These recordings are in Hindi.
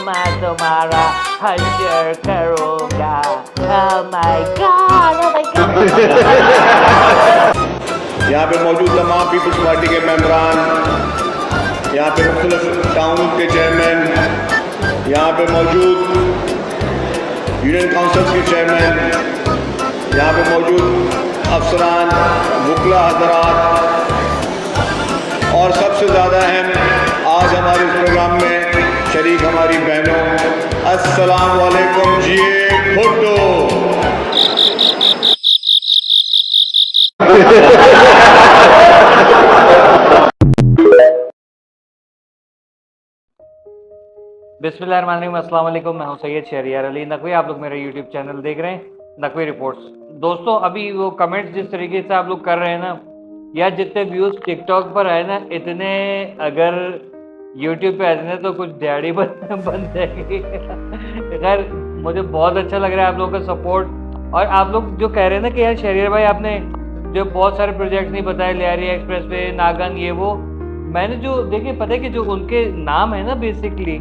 मैं तुम्हारा हश्र करूंगा। Oh my God, oh my God। यहाँ पे मौजूद तमाम पीपल्स पार्टी के मेंबरान, यहाँ पे मुख्तलिफ टाउन के चेयरमैन, यहाँ पे मौजूद यूनियन काउंसिल्स के चेयरमैन, यहाँ पे मौजूद अफसरान, वकला हज़रात और सबसे ज़्यादा अहम आज हमारे इस प्रोग्राम में शरीक हमारी बहनों, अस्सलाम वालेकुम जी भुट्टो। बिस्मिल्लाहिर्रहमानिर्रहीम, अस्सलाम वालेकुम। मैं हूं सैयद शहरियार अली नकवी। आप लोग मेरा यूट्यूब चैनल देख रहे हैं नकवी रिपोर्ट्स। दोस्तों, अभी वो कमेंट्स जिस तरीके से आप लोग कर रहे हैं ना, या जितने व्यूज़ टिकटॉक पर आए ना, इतने अगर यूट्यूब पे आते ना तो कुछ दिहाड़ी बन जाएगी। खैर, मुझे बहुत अच्छा लग रहा है आप लोगों का सपोर्ट। और आप लोग जो कह रहे हैं ना कि यार शहरियार भाई, आपने जो बहुत सारे प्रोजेक्ट्स नहीं बताए, लियारी एक्सप्रेस वे, नागन, ये वो, मैंने जो देखिए, पता है कि जो उनके नाम है ना बेसिकली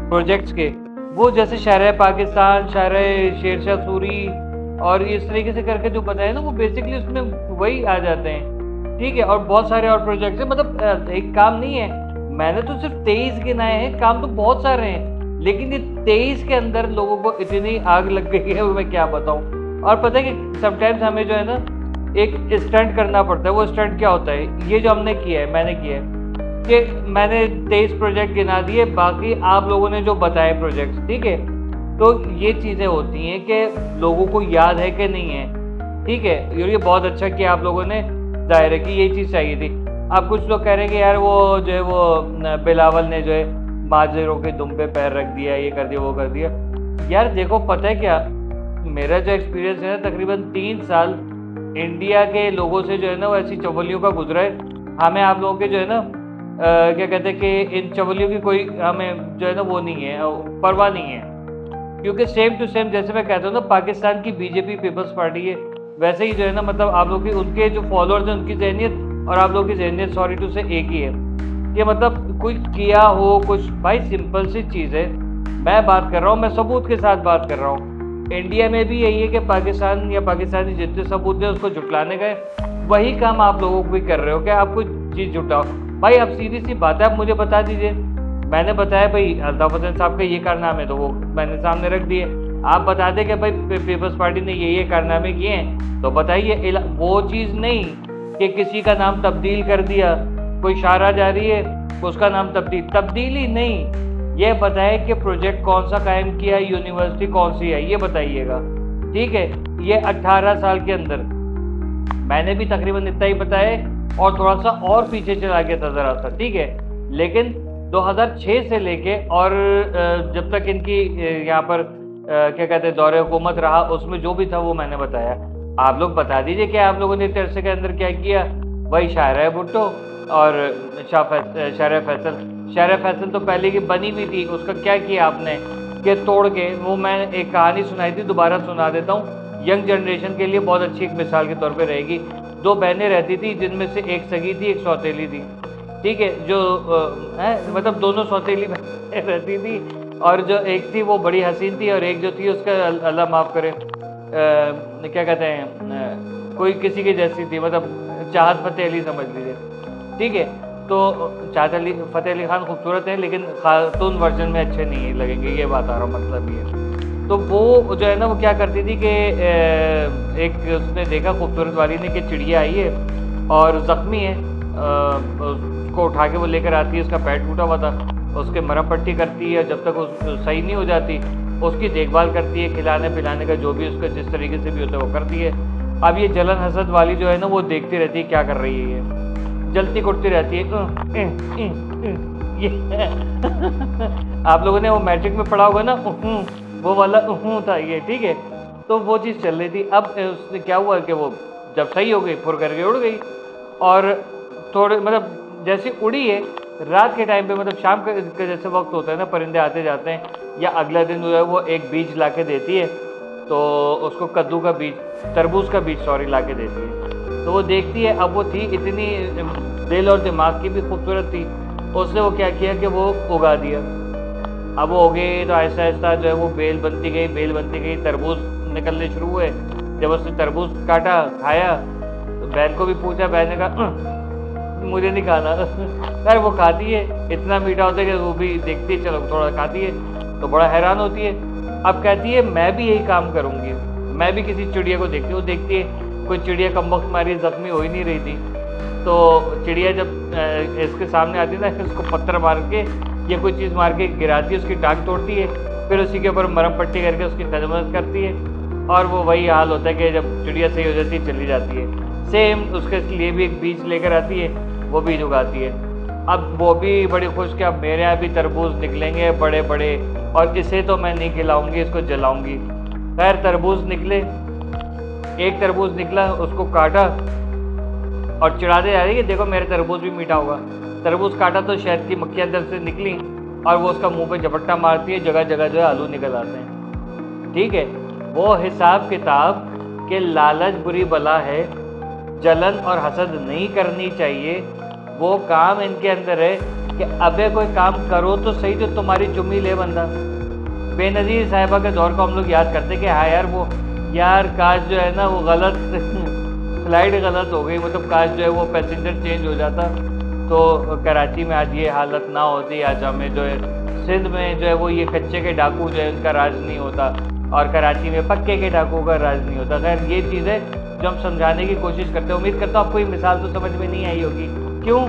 प्रोजेक्ट्स के, वो जैसे शहर पाकिस्तान, शहर शेरशाह सूरी और इस तरीके से करके जो बताए ना, वो बेसिकली उसमें वही आ जाते हैं। ठीक है, और बहुत सारे और प्रोजेक्ट्स हैं। मतलब एक काम नहीं है, मैंने तो सिर्फ 23 गिनाए हैं, काम तो बहुत सारे हैं, लेकिन ये 23 के अंदर लोगों को इतनी आग लग गई है, वो मैं क्या बताऊँ। और पता है कि समटाइम्स हमें जो है ना एक स्टंट करना पड़ता है। वो स्टंट क्या होता है, ये जो हमने किया है, मैंने किया है कि मैंने 23 प्रोजेक्ट गिना दिए, बाकी आप लोगों ने जो बताए प्रोजेक्ट्स, ठीक है। तो ये चीज़ें होती हैं कि लोगों को याद है कि नहीं है, ठीक है। ये बहुत अच्छा कि आप लोगों ने जाहिर है कि ये चीज़ चाहिए थी। अब कुछ लोग कह रहे हैं कि यार वो जो है वो बिलावल ने जो है माजरों के दुम पे पैर रख दिया, ये कर दिया, वो कर दिया। यार देखो, पता है क्या, मेरा जो एक्सपीरियंस है ना, तकरीबन 3 साल इंडिया के लोगों से जो है ना वो ऐसी चवलियों का गुजरा है। हमें आप लोगों के जो है ना क्या कहते हैं कि इन चवलियों की कोई हमें जो है ना वो नहीं है, परवाह नहीं है। क्योंकि सेम टू सेम जैसे मैं कहता हूँ ना, पाकिस्तान की बीजेपी पीपल्स पार्टी है, वैसे ही जो है ना, मतलब आप लोग की, उनके जो फॉलोअर्स हैं, उनकी जहनीत और आप लोग की जहनीत, सॉरी टू से, एक ही है। कि मतलब कुछ किया हो कुछ, भाई सिंपल सी चीज़ है। मैं बात कर रहा हूँ, मैं सबूत के साथ बात कर रहा हूँ। इंडिया में भी यही है कि पाकिस्तान या पाकिस्तानी जितने सबूत है उसको जुटलाने गए, वही काम आप लोगों को भी कर रहे हो कि आप कुछ चीज़ जुटाओ। भाई अब सीधी सी बात है, आप मुझे बता दीजिए। मैंने बताया भाई अल्ताफ हुसैन साहब का ये कारनामे, तो वो मैंने सामने रख दिए। आप बता दें कि भाई पीपल्स पार्टी ने ये कारनामे किए हैं, तो बताइए। वो चीज़ नहीं कि किसी का नाम तब्दील कर दिया, कोई शारा जारी है उसका नाम तब्दीली नहीं। ये बताए कि प्रोजेक्ट कौन सा कायम किया, यूनिवर्सिटी कौन सी है, ये बताइएगा। ठीक है, ये 18 साल के अंदर मैंने भी तकरीबन इतना ही बताया और थोड़ा सा और पीछे चला गया था ज़रा सा, ठीक है। लेकिन 2006 से लेके और जब तक इनकी यहाँ पर क्या कहते हैं दौरे हुकूमत रहा, उसमें जो भी था वो मैंने बताया। आप लोग बता दीजिए कि आप लोगों ने इतने अरसे के अंदर क्या किया। वही शायरा भुट्टो और शायरा फैसल तो पहले की बनी हुई थी, उसका क्या किया आपने कि तोड़ के, वो मैं एक कहानी सुनाई थी, दोबारा सुना देता हूँ, यंग जनरेशन के लिए बहुत अच्छी एक मिसाल के तौर पे रहेगी। 2 बहनें रहती थी, जिनमें से एक सगी थी, एक सौतेली थी, ठीक है। जो मतलब दोनों सौतेली बहनें रहती थी, और जो एक थी वो बड़ी हसीन थी, और एक जो थी उसका अल्लाह माफ़ करे क्या कहते हैं, कोई किसी की जैसी थी, मतलब चाहत फ़तेह अली समझ लीजिए, ठीक है। तो चाहत फ़तेह अली खान खूबसूरत है, लेकिन खातून वर्जन में अच्छे नहीं लगेंगे, ये बात आ रहा हूँ, मतलब ये। तो वो जो है ना वो क्या करती थी कि एक उसने देखा खूबसूरत वाली ने कि चिड़िया आई है और ज़ख्मी है, उसको उठा के वो लेकर आती है, उसका पैर टूटा हुआ था, उसके मरहम पट्टी करती है, जब तक वो सही नहीं हो जाती उसकी देखभाल करती है, खिलाने पिलाने का जो भी उसका जिस तरीके से भी होता है वो करती है। अब ये जलन हसद वाली जो है ना वो देखती रहती है क्या कर रही है, ये जलती कुटती रहती है। ये आप लोगों ने वो मैट्रिक में पढ़ा होगा ना, वो वाला था ये, ठीक है। तो वो चीज़ चल रही थी। अब उसने क्या हुआ कि वो जब सही हो गई, फुर करके उड़ गई, और थोड़े मतलब जैसे उड़ी है रात के टाइम पे, मतलब शाम का जैसे वक्त होता है ना, परिंदे आते जाते हैं, या अगला दिन जो है वो एक बीज ला के देती है, तो उसको कद्दू का बीज, तरबूज का बीज सॉरी ला के देती है। तो वो देखती है, अब वो थी इतनी दिल और दिमाग की भी खूबसूरत थी, उसने वो क्या किया कि वो उगा दिया। अब वो हो गई तो आहिस्ता आहिस्ता जो है वो बेल बनती गई, तरबूज निकलने शुरू हुए। जब उसने तरबूज काटा, खाया, तो बहन को भी पूछा, बहन ने कहा मुझे नहीं खाना। यार वो खाती है, इतना मीठा होता है कि वो भी देखती है, चलो थोड़ा खाती है, तो बड़ा हैरान होती है। अब कहती है मैं भी यही काम करूँगी, मैं भी किसी चिड़िया को देखती हूँ, देखती है कोई चिड़िया कमबख्त मारी जख्मी हो ही नहीं रही थी, तो चिड़िया जब इसके सामने आती है ना, इसको पत्थर मार के या कोई चीज़ मार के गिराती है, उसकी टांग तोड़ती है, फिर उसी के ऊपर मरहम पट्टी करके उसकी खदमत करती है, और वो वही हाल होता है कि जब चिड़िया सही हो जाती है चली जाती है। सेम उसके लिए भी एक बीज लेकर आती है, वो बीज उगाती है। अब वो भी बड़ी खुश कि अब मेरे यहाँ भी तरबूज निकलेंगे बड़े बड़े, और इसे तो मैं नहीं खिलाऊंगी, इसको जलाऊंगी। खैर तरबूज निकले, एक तरबूज निकला, उसको काटा और चिढ़ाते जा रही है, देखो मेरे तरबूज भी मीठा होगा। तरबूज काटा तो शहद की मक्खियाँ अंदर से निकली और वो उसका मुंह पे झपट्टा मारती है, जगह जगह जो है आलू निकल आते हैं। ठीक है, वो हिसाब किताब के लालच बुरी बला है, जलन और हसद नहीं करनी चाहिए। वो काम इनके अंदर है कि अबे कोई काम करो तो सही, जो तुम्हारी चुम्मी ले बंदा। बेनज़ीर साहिबा के दौर को हम लोग याद करते कि हाँ यार वो यार काश जो है ना वो गलत फ्लाइट गलत हो गई, मतलब काश जो है वो पैसेंजर चेंज हो जाता तो कराची में आज ये हालत ना होती, आज हमें जो है सिंध में जो है वो ये कच्चे के डाकू जो है उनका राज नहीं होता और कराची में पक्के के डाकुओं का राज नहीं होता। खैर ये चीज़ें जो हम समझाने की कोशिश करते हैं, उम्मीद करता हूँ आपको ये मिसाल तो समझ में नहीं आई होगी। क्यों?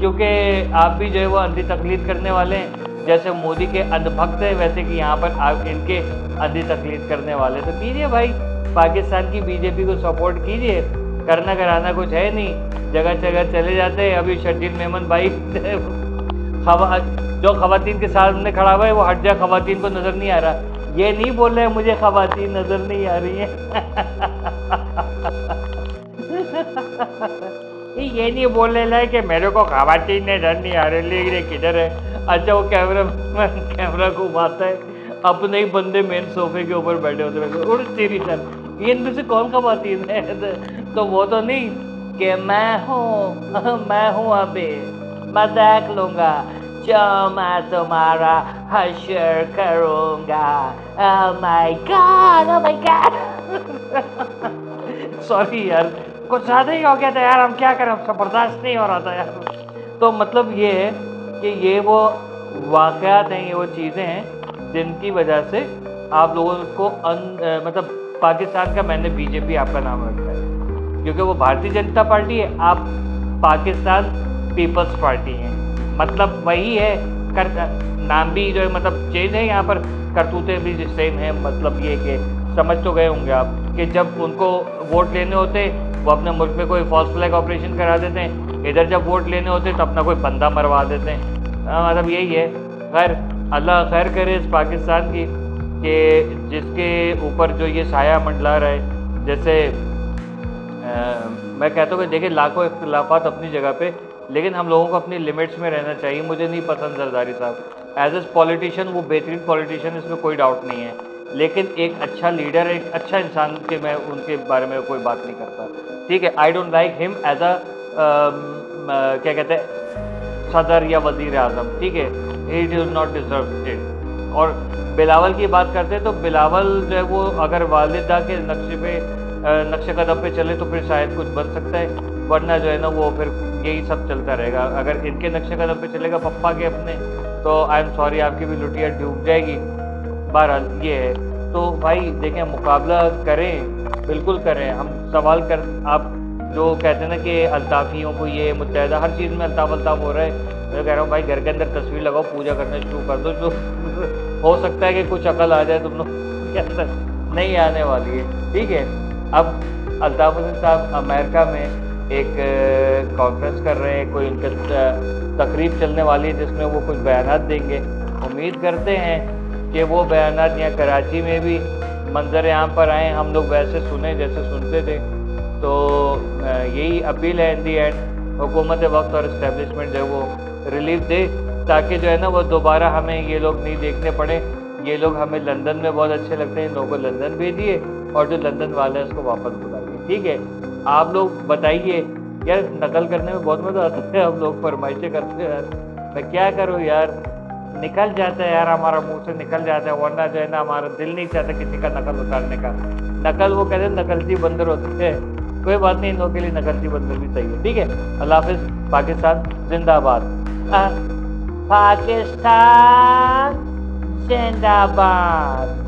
क्योंकि आप भी जो है वो अंधी तकलीद करने वाले हैं, जैसे मोदी के अंधभक्त हैं वैसे कि यहाँ पर आप इनके अंधी तकलीद करने वाले। तो कीजिए भाई, पाकिस्तान की बीजेपी को सपोर्ट कीजिए, करना कराना कुछ है नहीं, जगह जगह चले जाते हैं। अभी शर्जील मेमन भाई जो खवातीन के सामने खड़ा हुआ है वो हट जा, खवातीन को नज़र नहीं आ रहा, ये नहीं बोल रहे मुझे खवातीन नज़र नहीं आ रही है। ये नहीं बोलने लगे कि मेरे को खवातीन नजर नहीं आ रही, लेकिन किधर है? अच्छा वो कैमरा घुमाता है, अपने ही बंदे मेन सोफे के ऊपर बैठे होते हैं, उड़ तेरी सर ये इनमें से कौन खवातीन है? तो वो तो नहीं कि मैं हूँ अभी मैं देख लूँगा जो मैं तुम्हारा हश्र करूँगा। Oh my God! सॉरी यार, कुछ ज़्यादा ही हो गया था यार, हम क्या करें, हमसे बर्दाश्त नहीं हो रहा था यार। तो मतलब ये है कि ये वो वाक़यात हैं, ये वो चीज़ें हैं जिनकी वजह से आप लोगों को मतलब पाकिस्तान का मैंने बीजेपी आपका नाम रखा है, क्योंकि वो भारतीय जनता पार्टी है, आप पाकिस्तान पीपल्स पार्टी हैं, मतलब वही है। नाम भी जो है मतलब चेंज है, यहाँ पर करतूतें भी सेम है। मतलब ये कि समझ तो गए होंगे आप कि जब उनको वोट लेने होते वो अपने मुल्क में कोई फॉल्स फ्लैग ऑपरेशन करा देते हैं, इधर जब वोट लेने होते तो अपना कोई बंदा मरवा देते हैं। मतलब यही है। खैर अल्लाह खैर करे इस पाकिस्तान की कि जिसके ऊपर जो ये साया मंडला रहा है। जैसे मैं कहता हूँ कि देखिए लाखों इख्तिलाफात अपनी जगह पे, लेकिन हम लोगों को अपनी लिमिट्स में रहना चाहिए। मुझे नहीं पसंद जरदारी साहब एज ए पॉलिटिशियन, वो बेहतरीन पॉलिटिशियन, इसमें कोई डाउट नहीं है, लेकिन एक अच्छा लीडर, एक अच्छा इंसान के मैं उनके बारे में कोई बात नहीं करता। ठीक है, I don't like him as a क्या कहते हैं सदर या वज़ीर आज़म। ठीक है, he does not deserve it. और बिलावल की बात करते हैं तो बिलावल जो है वो अगर वालिदा के नक्शे कदम पे चले तो फिर शायद कुछ बन सकता है, वरना जो है ना वो फिर यही सब चलता रहेगा। अगर इनके नक्शे कदम पे चलेगा पप्पा के अपने, तो आई एम सॉरी आपकी भी लुटिया डूब जाएगी। बहरहाल ये है। तो भाई देखें, मुकाबला करें, बिल्कुल करें। हम सवाल कर, आप जो कहते हैं ना कि अल्ताफ़ियों को ये मुत्तहदा, हर चीज़ में अल्ताफ़ अल्ताफ़ हो रहा है। मैं कह रहा हूँ भाई घर के अंदर तस्वीर लगाओ, पूजा करना शुरू कर दो, जो हो सकता है कि कुछ अकल आ जाए तुम लोग के अंदर, नहीं आने वाली है। ठीक है, अब अल्ताफ़ हुसैन साहब अमेरिका में एक कॉन्फ्रेंस कर रहे हैं, कोई उनका तकरीब चलने वाली है जिसमें वो कुछ बयानात देंगे। उम्मीद करते हैं कि वो बयानात यहाँ कराची में भी मंजर आम पर आएँ, हम लोग वैसे सुने जैसे सुनते थे। तो यही अपील है इन दी एंड, हुकूमत वक्त और इस्टेब्लिशमेंट जो है वो रिलीफ दे, ताकि जो है ना वो दोबारा हमें ये लोग नहीं देखने पड़े। ये लोग हमें लंदन में बहुत अच्छे लगते हैं, इन लोगों को लंदन भेजिए और जो लंदन वाले हैं उसको वापस बुलाइए। ठीक है, आप लोग बताइए यार, नकल करने में बहुत मज़ा आता है, हम लोग फरमाइशें करते हैं यार, मैं क्या करूँ यार। निकल जाता है यार, हमारा मुंह से निकल जाता है, वरना जो है ना हमारा दिल नहीं चाहता किसी का नकल उतारने का। नकल वो कहते हैं नकलची बंदर होते हैं। कोई बात नहीं, इन लोगों के लिए नकलची बंदर भी सही है। ठीक है, अल्लाह हाफिज, पाकिस्तान जिंदाबाद। पाकिस्तान जिंदाबाद।